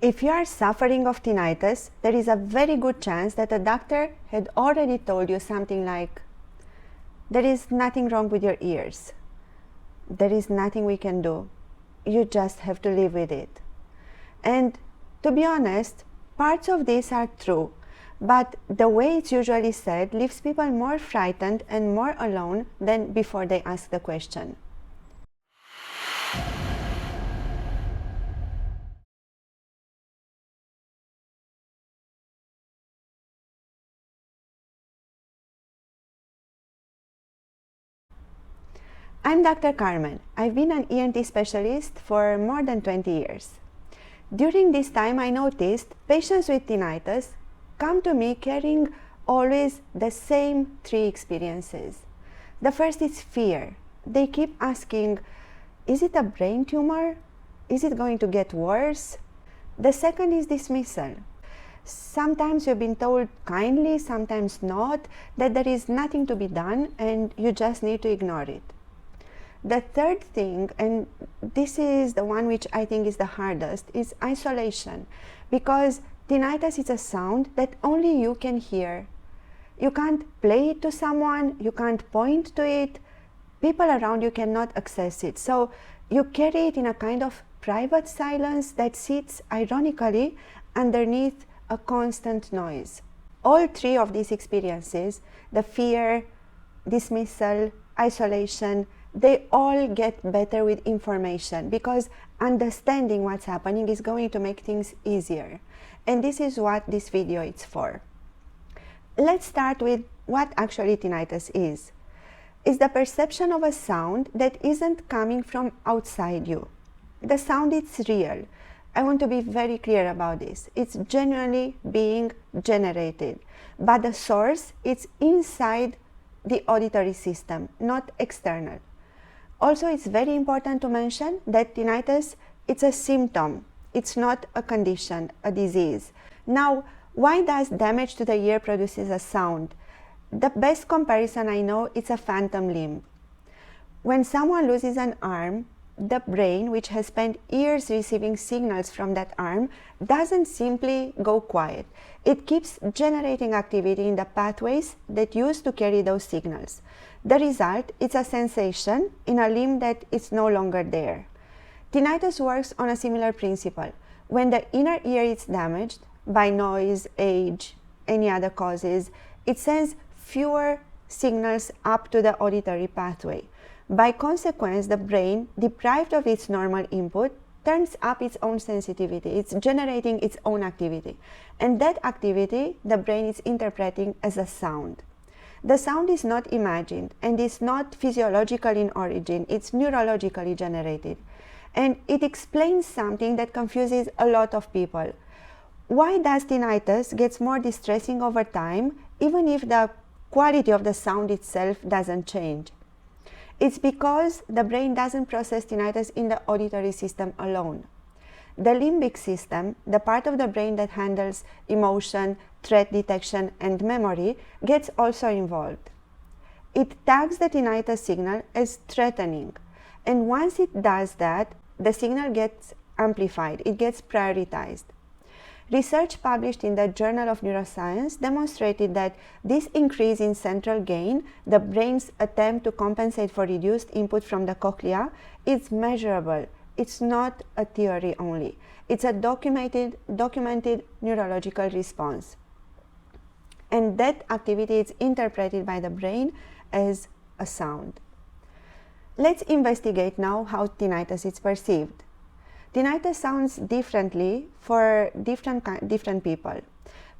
If you are suffering of tinnitus, there is a very good chance that a doctor had already told you something like, there is nothing wrong with your ears. There is nothing we can do. You just have to live with it. And to be honest, parts of this are true, but the way it's usually said leaves people more frightened and more alone than before they ask the question. I'm Dr. Carmen. I've been an ENT specialist for more than 20 years. During this time, I noticed patients with tinnitus come to me carrying always the same three experiences. The first is fear. They keep asking, is it a brain tumor? Is it going to get worse? The second is dismissal. Sometimes you've been told kindly, sometimes not, that there is nothing to be done and you just need to ignore it. The third thing, and this is the one which I think is the hardest, is isolation. Because tinnitus is a sound that only you can hear. You can't play it to someone, you can't point to it, people around you cannot access it. So you carry it in a kind of private silence that sits ironically underneath a constant noise. All three of these experiences, the fear, dismissal, isolation, they all get better with information, because understanding what's happening is going to make things easier. And this is what this video is for. Let's start with what actually tinnitus is. It's the perception of a sound that isn't coming from outside you. The sound is real. I want to be very clear about this. It's genuinely being generated, but the source is inside the auditory system, not external. Also, it's very important to mention that tinnitus, it's a symptom. It's not a condition, a disease. Now, why does damage to the ear produces a sound? The best comparison I know is a phantom limb. When someone loses an arm, the brain, which has spent years receiving signals from that arm, doesn't simply go quiet. It keeps generating activity in the pathways that used to carry those signals. The result is a sensation in a limb that is no longer there. Tinnitus works on a similar principle. When the inner ear is damaged by noise, age, any other causes, it sends fewer signals up to the auditory pathway. By consequence, the brain, deprived of its normal input, turns up its own sensitivity. It's generating its own activity. And that activity, the brain is interpreting as a sound. The sound is not imagined and is not physiological in origin. It's neurologically generated. And it explains something that confuses a lot of people. Why does tinnitus get more distressing over time, even if the quality of the sound itself doesn't change? It's because the brain doesn't process tinnitus in the auditory system alone. The limbic system, the part of the brain that handles emotion, threat detection, and memory, gets also involved. It tags the tinnitus signal as threatening, and once it does that, the signal gets amplified, it gets prioritized. Research published in the Journal of Neuroscience demonstrated that this increase in central gain, the brain's attempt to compensate for reduced input from the cochlea, is measurable. It's not a theory only. It's a documented neurological response. And that activity is interpreted by the brain as a sound. Let's investigate now how tinnitus is perceived. Tinnitus sounds differently for different people.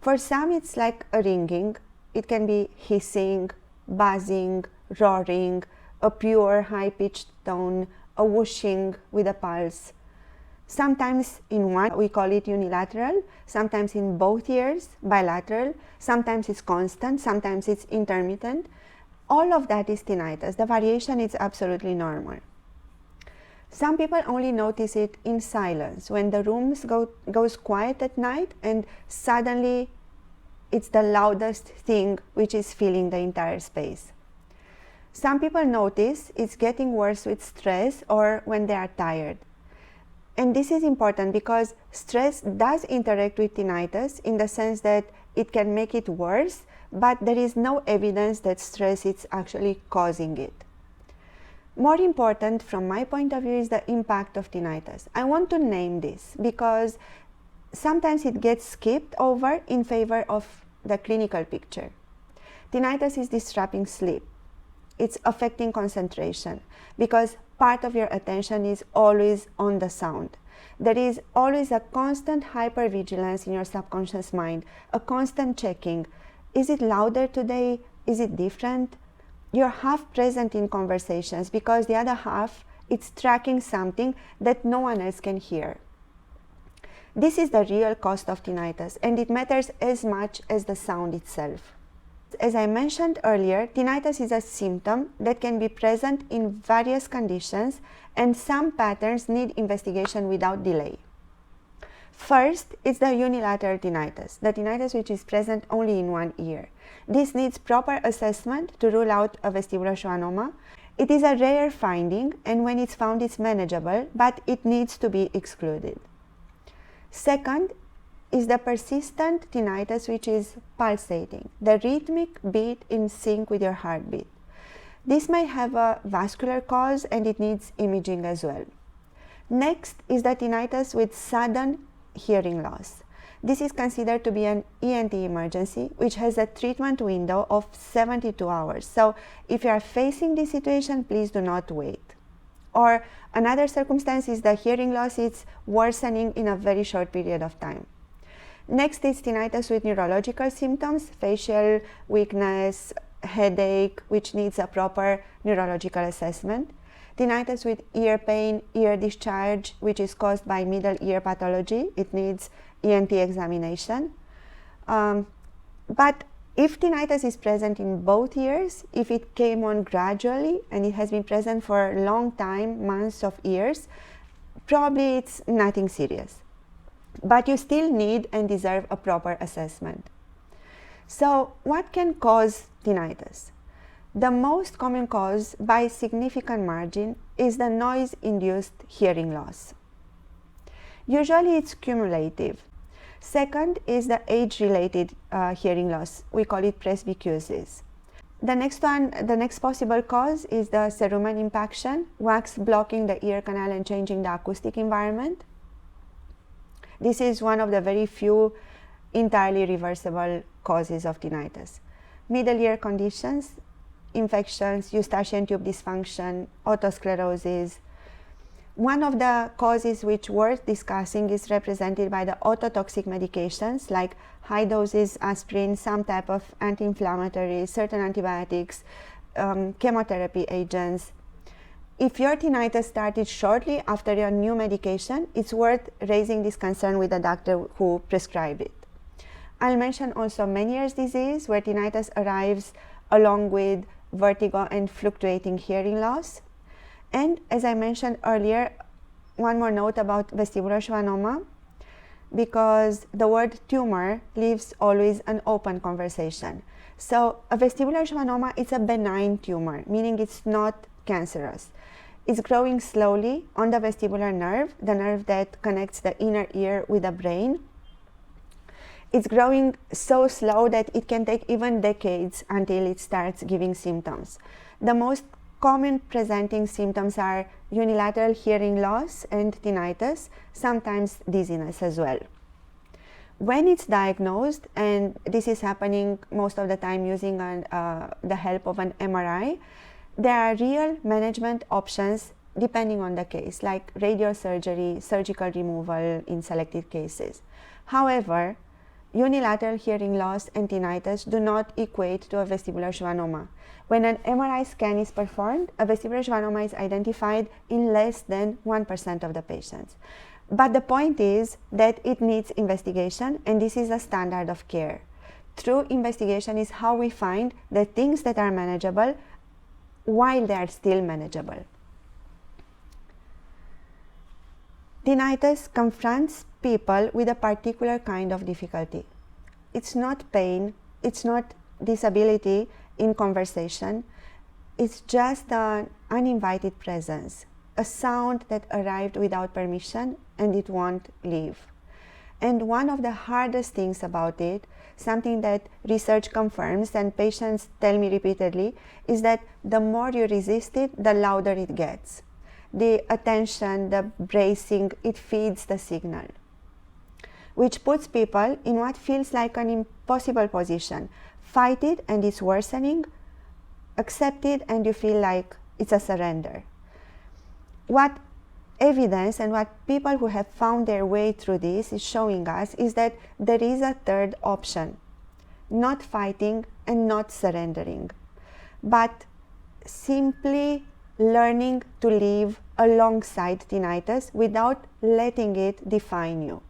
For some, it's like a ringing. It can be hissing, buzzing, roaring, a pure high-pitched tone, a whooshing with a pulse. Sometimes in one, we call it unilateral, sometimes in both ears, bilateral, sometimes it's constant, sometimes it's intermittent. All of that is tinnitus. The variation is absolutely normal. Some people only notice it in silence, when the room goes quiet at night and suddenly it's the loudest thing which is filling the entire space. Some people notice it's getting worse with stress or when they are tired. And this is important because stress does interact with tinnitus in the sense that it can make it worse, but there is no evidence that stress is actually causing it. More important from my point of view is the impact of tinnitus. I want to name this because sometimes it gets skipped over in favor of the clinical picture. Tinnitus is disrupting sleep. It's affecting concentration because part of your attention is always on the sound. There is always a constant hypervigilance in your subconscious mind, a constant checking. Is it louder today? Is it different? You're half present in conversations because the other half, it's tracking something that no one else can hear. This is the real cost of tinnitus, and it matters as much as the sound itself. As I mentioned earlier, tinnitus is a symptom that can be present in various conditions, and some patterns need investigation without delay. First, it's the unilateral tinnitus, the tinnitus which is present only in one ear. This needs proper assessment to rule out a vestibular schwannoma. It is a rare finding, and when it's found, it's manageable, but it needs to be excluded. Second is the persistent tinnitus which is pulsating, the rhythmic beat in sync with your heartbeat. This may have a vascular cause and it needs imaging as well. Next is the tinnitus with sudden hearing loss. This is considered to be an ENT emergency, which has a treatment window of 72 hours. So if you are facing this situation, please do not wait. Or another circumstance is the hearing loss is worsening in a very short period of time. Next is tinnitus with neurological symptoms, facial weakness, headache, which needs a proper neurological assessment. Tinnitus with ear pain, ear discharge, which is caused by middle ear pathology. It needs ENT examination. But if tinnitus is present in both ears, if it came on gradually and it has been present for a long time, months of years, probably it's nothing serious. But you still need and deserve a proper assessment. So what can cause tinnitus? The most common cause by significant margin is the noise-induced hearing loss. Usually it's cumulative. Second is the age-related hearing loss. We call it presbycusis. The next possible cause is the cerumen impaction, wax blocking the ear canal and changing the acoustic environment. This is one of the very few entirely reversible causes of tinnitus. Middle ear conditions, infections, eustachian tube dysfunction, otosclerosis. One of the causes which worth discussing is represented by the ototoxic medications like high doses aspirin, some type of anti-inflammatory, certain antibiotics, chemotherapy agents. If your tinnitus started shortly after your new medication, it's worth raising this concern with the doctor who prescribed it. I'll mention also Meniere's disease, where tinnitus arrives along with vertigo and fluctuating hearing loss. And as I mentioned earlier, one more note about vestibular schwannoma, because the word tumor leaves always an open conversation. So a vestibular schwannoma is a benign tumor, meaning it's not cancerous. It's growing slowly on the vestibular nerve, the nerve that connects the inner ear with the brain. It's growing so slow that it can take even decades until it starts giving symptoms. The most common presenting symptoms are unilateral hearing loss and tinnitus, sometimes dizziness as well. When it's diagnosed, and this is happening most of the time using the help of an MRI, there are real management options depending on the case, like radiosurgery, surgical removal in selected cases. However, unilateral hearing loss and tinnitus do not equate to a vestibular schwannoma. When an MRI scan is performed, a vestibular schwannoma is identified in less than 1% of the patients. But the point is that it needs investigation, and this is a standard of care. True investigation is how we find the things that are manageable while they are still manageable. Tinnitus confronts people with a particular kind of difficulty. It's not pain, it's not disability in conversation, it's just an uninvited presence, a sound that arrived without permission and it won't leave. And one of the hardest things about it, something that research confirms and patients tell me repeatedly, is that the more you resist it, the louder it gets. The attention, the bracing, it feeds the signal, which puts people in what feels like an impossible position. Fight it and it's worsening, accept it and you feel like it's a surrender. What evidence and what people who have found their way through this is showing us is that there is a third option: not fighting and not surrendering, but simply learning to live alongside tinnitus without letting it define you.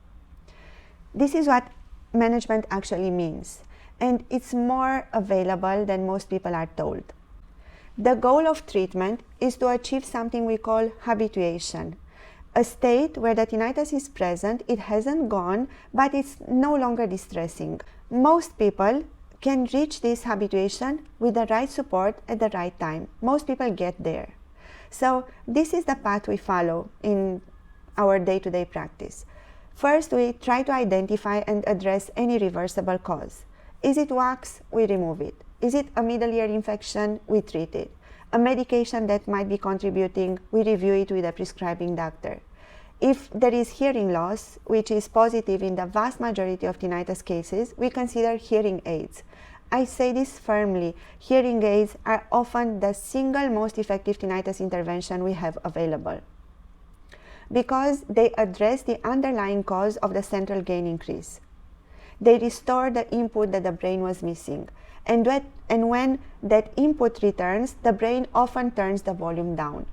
This is what management actually means, and it's more available than most people are told. The goal of treatment is to achieve something we call habituation, a state where the tinnitus is present, it hasn't gone, but it's no longer distressing. Most people can reach this habituation with the right support at the right time. Most people get there. So this is the path we follow in our day-to-day practice. First, we try to identify and address any reversible cause. Is it wax? We remove it. Is it a middle ear infection? We treat it. A medication that might be contributing, we review it with a prescribing doctor. If there is hearing loss, which is positive in the vast majority of tinnitus cases, we consider hearing aids. I say this firmly, hearing aids are often the single most effective tinnitus intervention we have available, because they address the underlying cause of the central gain increase. They restore the input that the brain was missing. And when that input returns, the brain often turns the volume down.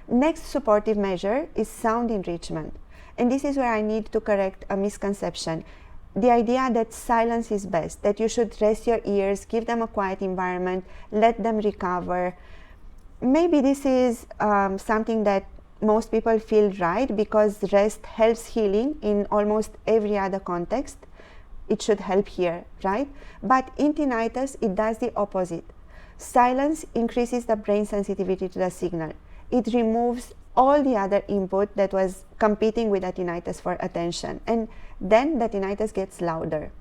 Next supportive measure is sound enrichment. And this is where I need to correct a misconception. The idea that silence is best, that you should rest your ears, give them a quiet environment, let them recover. Maybe this is something that most people feel right, because rest helps healing in almost every other context. It should help here, right? But in tinnitus, it does the opposite. Silence increases the brain sensitivity to the signal. It removes all the other input that was competing with the tinnitus for attention, and then the tinnitus gets louder.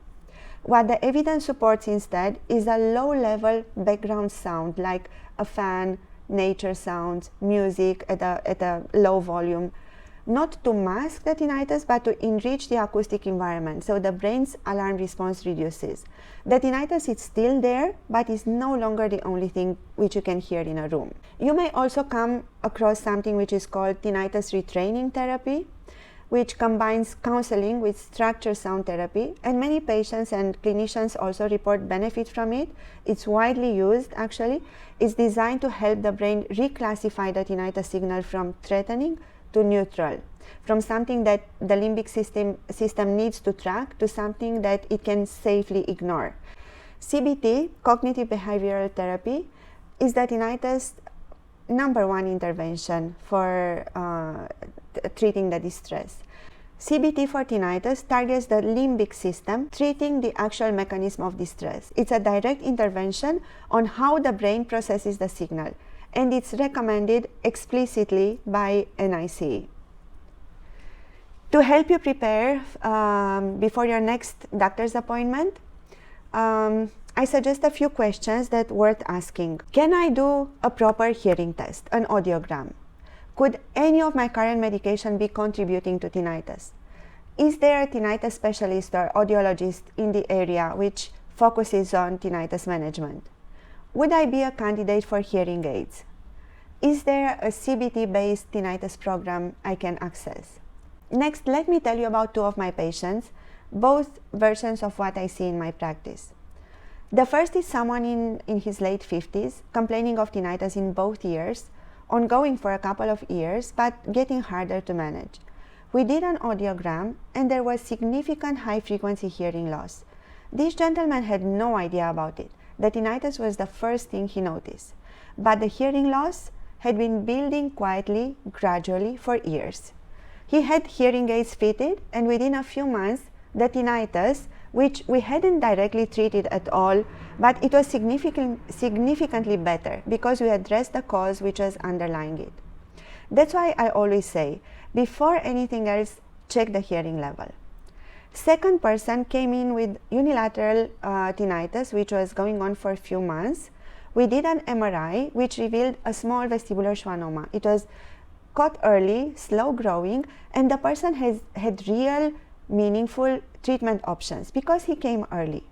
What the evidence supports instead is a low-level background sound, like a fan, nature sounds, music at a low volume, not to mask the tinnitus, but to enrich the acoustic environment, so the brain's alarm response reduces. The tinnitus is still there, but is no longer the only thing which you can hear in a room. You may also come across something which is called tinnitus retraining therapy, which combines counseling with structured sound therapy, and many patients and clinicians also report benefit from it. It's widely used, actually. It's designed to help the brain reclassify the tinnitus signal from threatening to neutral, from something that the limbic system needs to track to something that it can safely ignore. CBT, cognitive behavioral therapy, is the tinnitus #1 intervention for treating the distress. CBT for tinnitus targets the limbic system, treating the actual mechanism of distress. It's a direct intervention on how the brain processes the signal, and it's recommended explicitly by NICE. To help you prepare before your next doctor's appointment, I suggest a few questions that are worth asking. Can I do a proper hearing test, an audiogram? Could any of my current medication be contributing to tinnitus? Is there a tinnitus specialist or audiologist in the area which focuses on tinnitus management? Would I be a candidate for hearing aids? Is there a CBT-based tinnitus program I can access? Next, let me tell you about two of my patients, both versions of what I see in my practice. The first is someone in his late 50s, complaining of tinnitus in both ears, ongoing for a couple of years, but getting harder to manage. We did an audiogram, and there was significant high-frequency hearing loss. This gentleman had no idea about it. The tinnitus was the first thing he noticed, but the hearing loss had been building quietly, gradually for years. He had hearing aids fitted, and within a few months, the tinnitus, which we hadn't directly treated at all, but it was significantly better because we addressed the cause which was underlying it. That's why I always say, Before anything else, check the hearing level. Second person came in with unilateral tinnitus, which was going on for a few months. We did an MRI, which revealed a small vestibular schwannoma. It was caught early, slow growing, and the person had real, meaningful treatment options because he came early.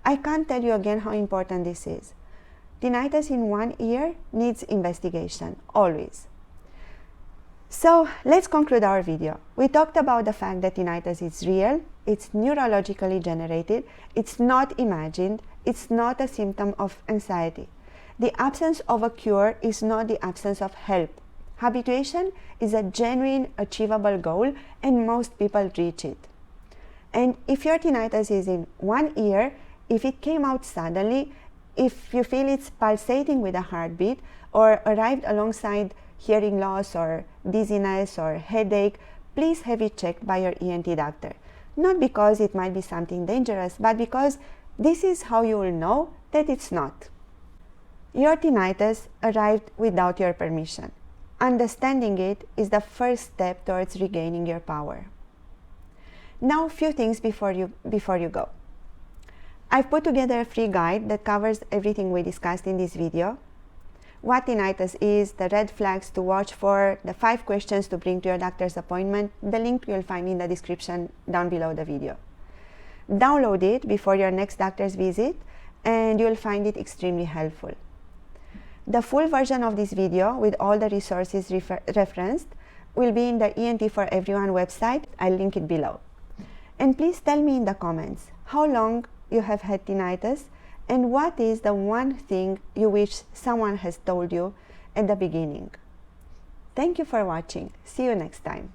I can't tell you again how important this is. Tinnitus in one ear needs investigation, always. So let's conclude our video. We talked about the fact that tinnitus is real, it's neurologically generated, it's not imagined, it's not a symptom of anxiety. The absence of a cure is not the absence of help. Habituation is a genuine, achievable goal, and most people reach it. And if your tinnitus is in one ear, if it came out suddenly, if you feel it's pulsating with a heartbeat, or arrived alongside hearing loss or dizziness or headache, please have it checked by your ENT doctor. Not because it might be something dangerous, but because this is how you will know that it's not. Your tinnitus arrived without your permission. Understanding it is the first step towards regaining your power. Now, a few things before you go. I've put together a free guide that covers everything we discussed in this video. What tinnitus is, the red flags to watch for, the 5 questions to bring to your doctor's appointment. The link you'll find in the description down below the video. Download it before your next doctor's visit and you'll find it extremely helpful. The full version of this video with all the resources referenced will be in the ENT for Everyone website. I'll link it below. And please tell me in the comments how long you have had tinnitus and what is the one thing you wish someone has told you at the beginning. Thank you for watching. See you next time.